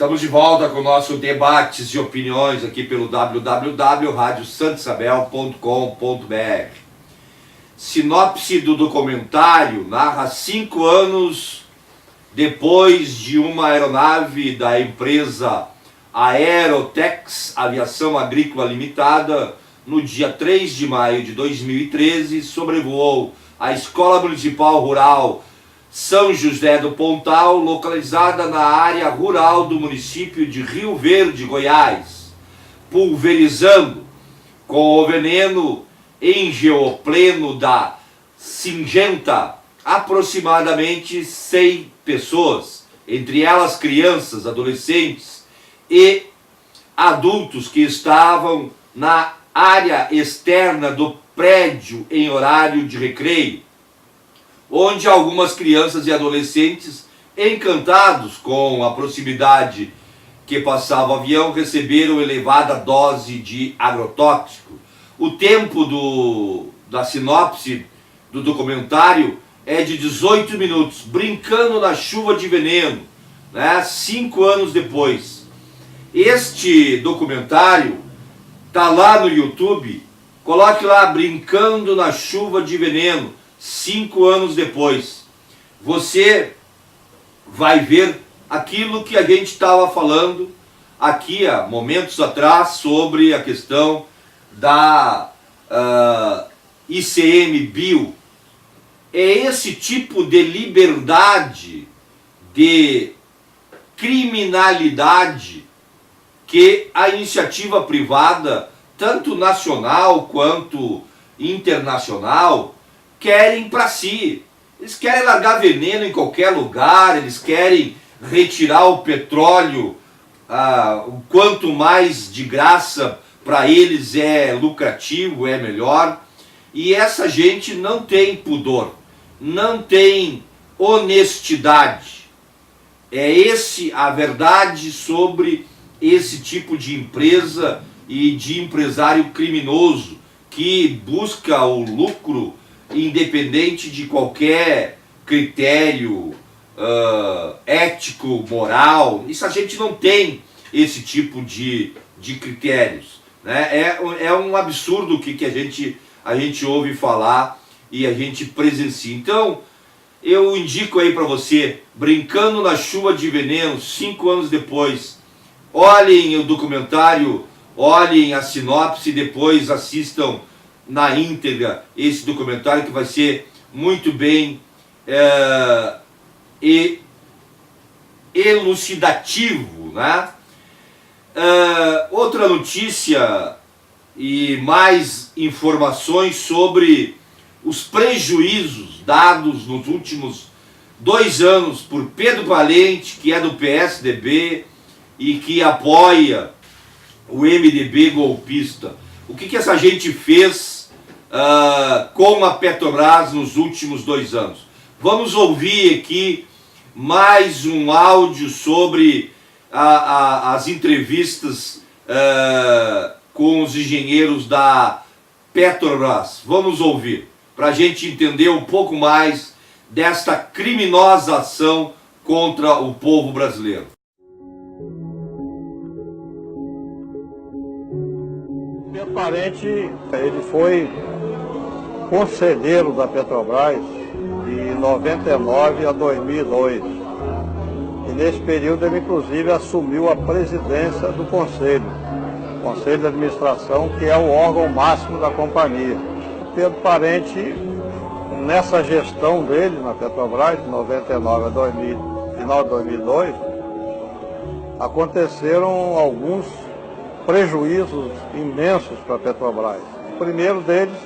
Estamos de volta com o nosso debates e opiniões aqui pelo www.radiosantosabel.com.br. Sinopse do documentário narra 5 anos depois de uma aeronave da empresa Aerotex Aviação Agrícola Limitada, no dia 3 de maio de 2013, sobrevoou a Escola Municipal Rural São José do Pontal, localizada na área rural do município de Rio Verde, Goiás, pulverizando com o veneno engeopleno da Singenta aproximadamente 100 pessoas, entre elas crianças, adolescentes e adultos que estavam na área externa do prédio em horário de recreio, onde algumas crianças e adolescentes, encantados com a proximidade que passava o avião, receberam elevada dose de agrotóxico. O tempo da sinopse do documentário é de 18 minutos, brincando na chuva de veneno, 5 anos depois. Este documentário está lá no YouTube, coloque lá, Brincando na Chuva de Veneno, 5 anos depois. Você vai ver aquilo que a gente estava falando aqui há momentos atrás sobre a questão da ICMBio. É esse tipo de liberdade, de criminalidade que a iniciativa privada, tanto nacional quanto internacional, querem para si. Eles querem largar veneno em qualquer lugar, eles querem retirar o petróleo, quanto mais de graça para eles é lucrativo, é melhor. E essa gente não tem pudor, não tem honestidade. É a verdade sobre esse tipo de empresa e de empresário criminoso que busca o lucro independente de qualquer critério ético, moral. Isso a gente não tem esse tipo de critérios, né? É um absurdo que a gente ouve falar e a gente presencia. Então, eu indico aí para você, Brincando na Chuva de Veneno, 5 anos depois. Olhem o documentário, olhem a sinopse e depois assistam na íntegra esse documentário, que vai ser muito bem elucidativo, né? Outra notícia e mais informações sobre os prejuízos dados nos últimos 2 anos por Pedro Valente, que é do PSDB e que apoia o MDB golpista. O que essa gente fez com a Petrobras nos últimos 2 anos? Vamos ouvir aqui mais um áudio sobre as entrevistas com os engenheiros da Petrobras. Vamos ouvir, para a gente entender um pouco mais desta criminosa ação contra o povo brasileiro. Pedro Valente, ele foi conselheiro da Petrobras de 99 a 2002. E nesse período ele inclusive assumiu a presidência do Conselho de Administração, que é o órgão máximo da companhia. Pedro Valente, nessa gestão dele na Petrobras, de 99 a 2000, final de 2002, aconteceram alguns prejuízos imensos para a Petrobras. O primeiro deles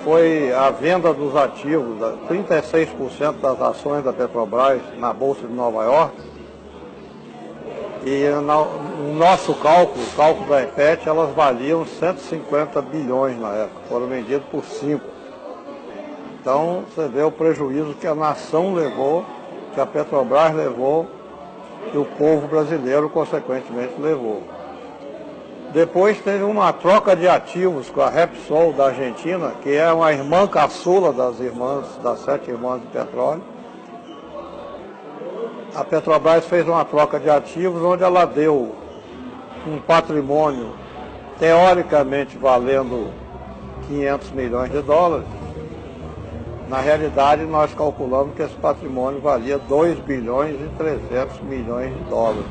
foi a venda dos ativos, 36% das ações da Petrobras na Bolsa de Nova York. E no nosso cálculo, o cálculo da EPET, elas valiam 150 bilhões na época, foram vendidas por 5. Então você vê o prejuízo que a nação levou, que a Petrobras levou, que o povo brasileiro consequentemente levou. Depois teve uma troca de ativos com a Repsol da Argentina, que é uma irmã caçula das 7 irmãs de petróleo. a Petrobras fez uma troca de ativos onde ela deu um patrimônio teoricamente valendo 500 milhões de dólares. Na realidade, nós calculamos que esse patrimônio valia 2 bilhões e 300 milhões de dólares.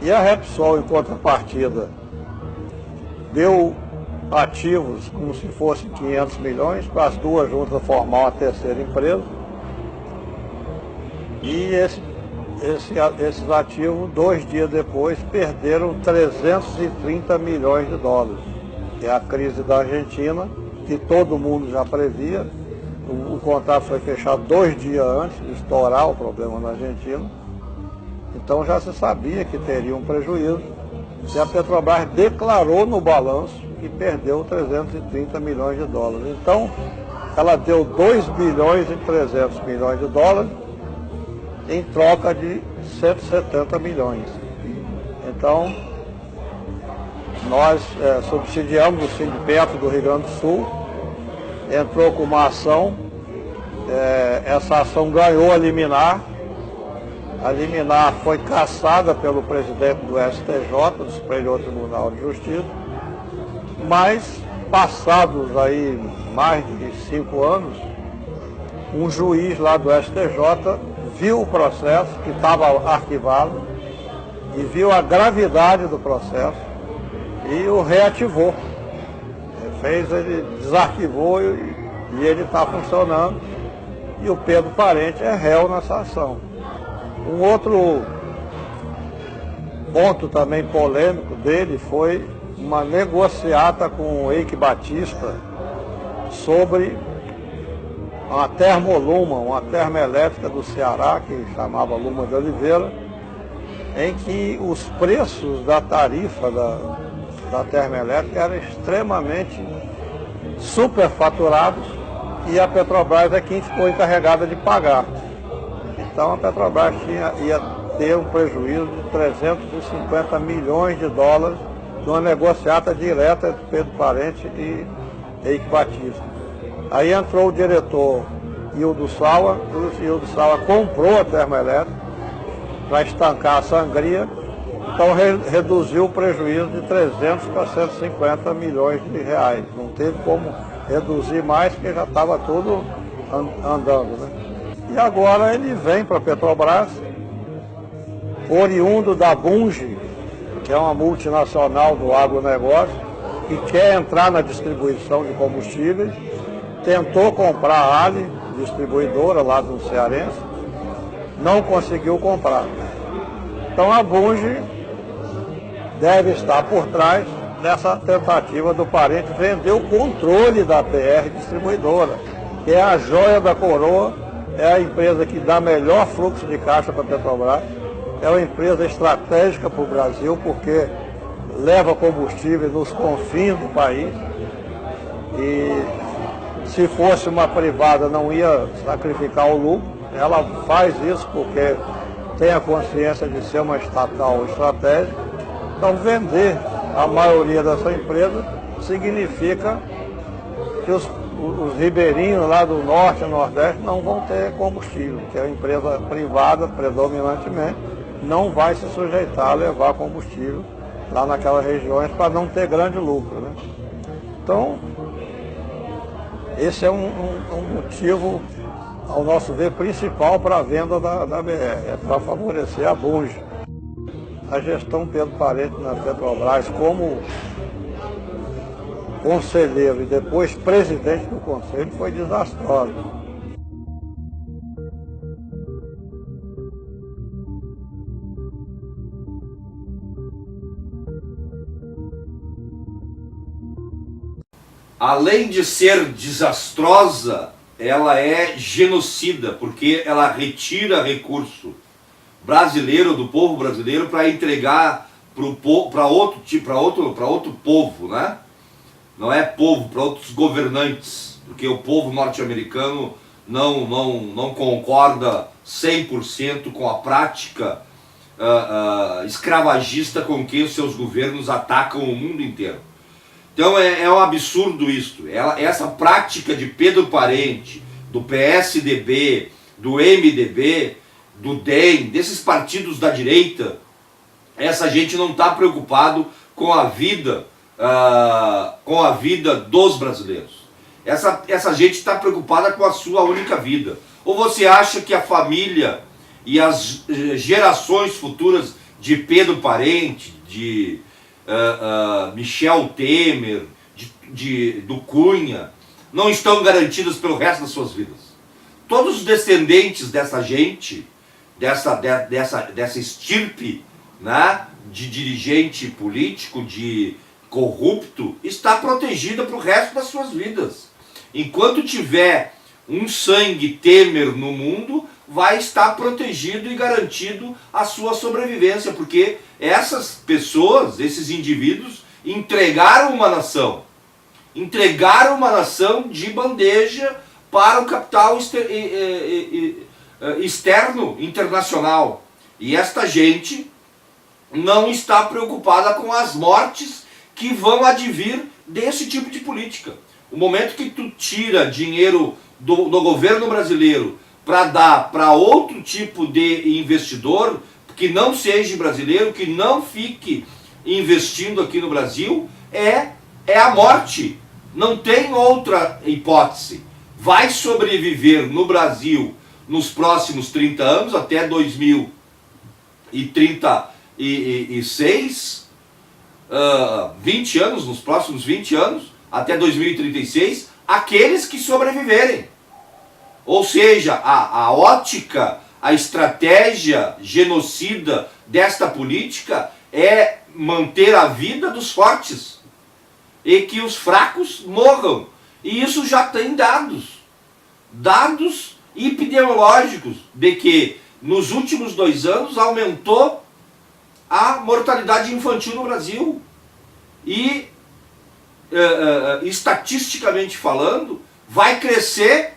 E a Repsol, em contrapartida, deu ativos como se fossem 500 milhões para as duas juntas formar uma terceira empresa. E esses ativos, 2 dias depois, perderam 330 milhões de dólares. Que é a crise da Argentina, que todo mundo já previa. O contrato foi fechado 2 dias antes de estourar o problema na Argentina. Então já se sabia que teria um prejuízo. E a Petrobras declarou no balanço que perdeu 330 milhões de dólares. Então, ela deu 2 bilhões e 300 milhões de dólares em troca de 170 milhões. Então, nós subsidiamos o Sindipetro do Rio Grande do Sul, entrou com uma ação, essa ação ganhou a liminar. A liminar foi cassada pelo presidente do STJ, do Superior Tribunal de Justiça, mas passados aí mais de 5 anos, um juiz lá do STJ viu o processo que estava arquivado e viu a gravidade do processo e o reativou. Ele desarquivou e ele está funcionando e o Pedro Parente é réu nessa ação. Um outro ponto também polêmico dele foi uma negociata com o Eike Batista sobre uma termoluma, uma termoelétrica do Ceará, que chamava Luma de Oliveira, em que os preços da tarifa da termoelétrica eram extremamente superfaturados e a Petrobras é quem ficou encarregada de pagar. Então a Petrobras ia ter um prejuízo de 350 milhões de dólares de uma negociata direta entre Pedro Parente e Eike Batista. Aí entrou o diretor Hildo Sawa, o Hildo Sawa comprou a termoelétrica para estancar a sangria, então reduziu o prejuízo de 300 para 150 milhões de reais. Não teve como reduzir mais, porque já estava tudo andando, né? E agora ele vem para a Petrobras, oriundo da Bunge, que é uma multinacional do agronegócio, que quer entrar na distribuição de combustíveis, tentou comprar a Ali, distribuidora lá do cearense, não conseguiu comprar. Então a Bunge deve estar por trás dessa tentativa do Parente vender o controle da PR Distribuidora, que é a joia da coroa, é a empresa que dá melhor fluxo de caixa para a Petrobras, é uma empresa estratégica para o Brasil, porque leva combustível nos confins do país e se fosse uma privada não ia sacrificar o lucro. Ela faz isso porque tem a consciência de ser uma estatal estratégica. Então vender a maioria dessa empresa significa que os ribeirinhos lá do norte e nordeste não vão ter combustível, que é uma empresa privada predominantemente, não vai se sujeitar a levar combustível lá naquelas regiões para não ter grande lucro, né? Então, esse é um motivo, ao nosso ver, principal para a venda da BR, é para favorecer a Bunge. A gestão Pedro Parente na Petrobras como conselheiro e depois presidente do conselho foi desastrosa. Além de ser desastrosa, ela é genocida, porque ela retira recurso brasileiro, do povo brasileiro, para entregar para outro povo, né? Não é povo, para outros governantes, porque o povo norte-americano não concorda 100% com a prática escravagista com que os seus governos atacam o mundo inteiro. Então é um absurdo isso. Essa prática de Pedro Parente, do PSDB, do MDB, do DEM, desses partidos da direita, essa gente não está preocupado com a vida dos brasileiros. Essa gente está preocupada com a sua única vida. Ou você acha que a família e as gerações futuras de Pedro Parente, de Michel Temer, do Cunha, não estão garantidas pelo resto das suas vidas? Todos os descendentes dessa gente, dessa estirpe, né, de dirigente político, de corrupto, está protegida para o resto das suas vidas. Enquanto tiver um sangue Temer no mundo, vai estar protegido e garantido a sua sobrevivência, porque essas pessoas, esses indivíduos, entregaram uma nação de bandeja para o capital externo, internacional. E esta gente não está preocupada com as mortes que vão advir desse tipo de política. O momento que tu tira dinheiro do governo brasileiro para dar para outro tipo de investidor, que não seja brasileiro, que não fique investindo aqui no Brasil, é a morte. Não tem outra hipótese. Vai sobreviver no Brasil nos próximos 30 anos, até 2036, 20 anos, nos próximos 20 anos, até 2036, aqueles que sobreviverem. Ou seja, a ótica, a estratégia genocida desta política é manter a vida dos fortes e que os fracos morram. E isso já tem dados epidemiológicos de que nos últimos 2 anos aumentou a mortalidade infantil no Brasil. E estatisticamente falando, vai crescer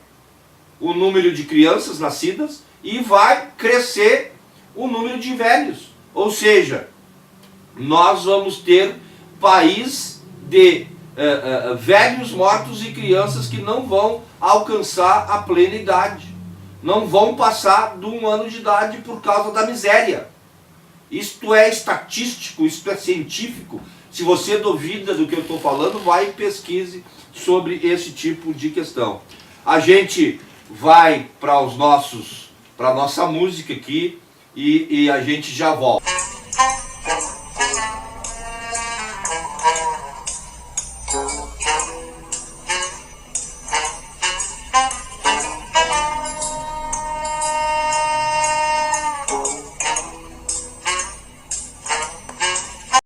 o número de crianças nascidas e vai crescer o número de velhos. Ou seja, nós vamos ter país de velhos mortos e crianças que não vão alcançar a plena idade. Não vão passar de 1 ano de idade por causa da miséria. Isto é estatístico, isto é científico. Se você duvida do que eu estou falando, vai e pesquise sobre esse tipo de questão. A gente vai para a nossa música aqui e a gente já volta.